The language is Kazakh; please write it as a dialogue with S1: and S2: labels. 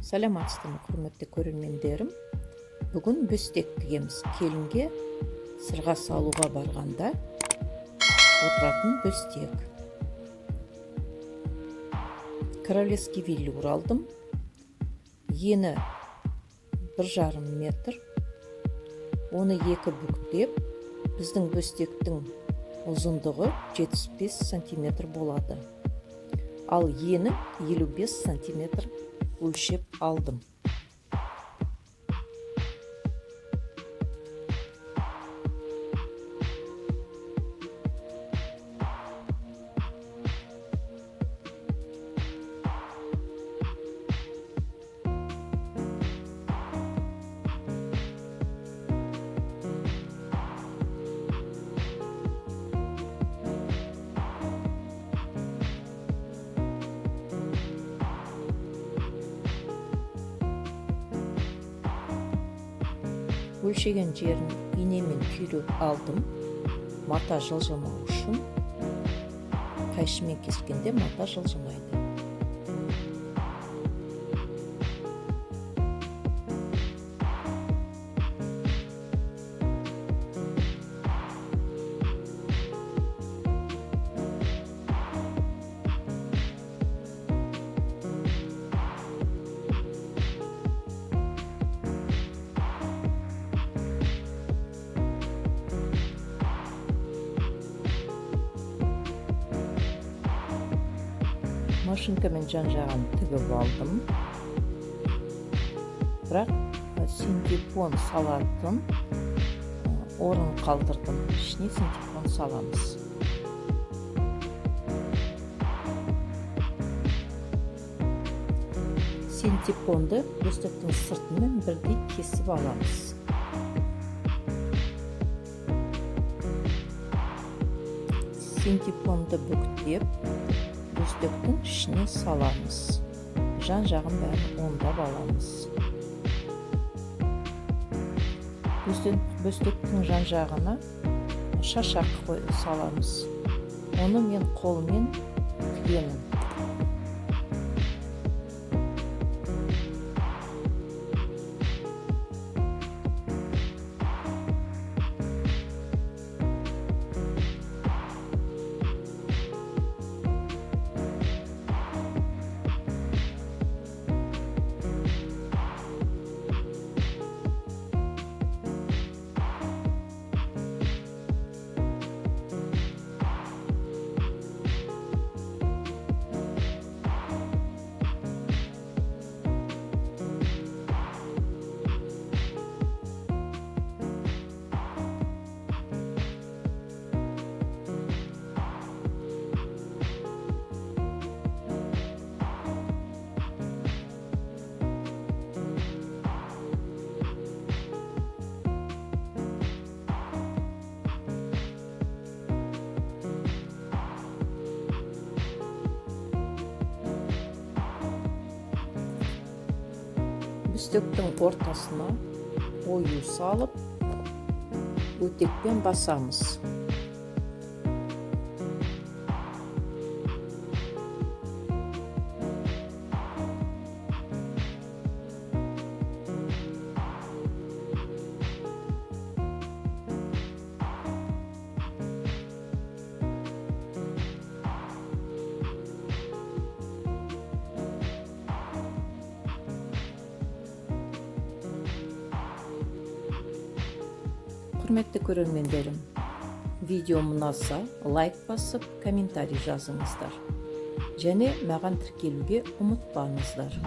S1: Саламатсыздарбы, құрметті көрермендерім. Бүгін бөстек тігеміз. Келінге сырға салуға барғанда отыратын бөстек. Королевский велюр алдым. Ені 1,5 метр. Оны екі бүктеп, біздің бөстектің ұзындығы 75 сантиметр болады. Ал ені 55 сантиметр өлшеп алдым. Өлшеген жерін инемен түйреп алдым. Мата жылжымау үшін. Қайшымен кескенде мата жылжымайды. Машинкамен жан-жағын тігіп алдым. Бірақ синтепон салатын орын қалдырдым. Ішіне синтепон саламыз. Синтепонды бөстектің сыртымен бірдей кесіп аламыз. Синтепонды бүктеп, бөстектің ішіне саламыз. Жан-жағын бәрін ондап аламыз. Бөстектің жан-жағына шашақ саламыз. Оны мен қолмен тігемін. Бөстектің ортасына ою салып, өтекпен басамыз. Құрметті көрермендерім, видеом ұнаса лайк басып, комментарий жазыңыздар. Және маған тіркелуге ұмытпаңыздар.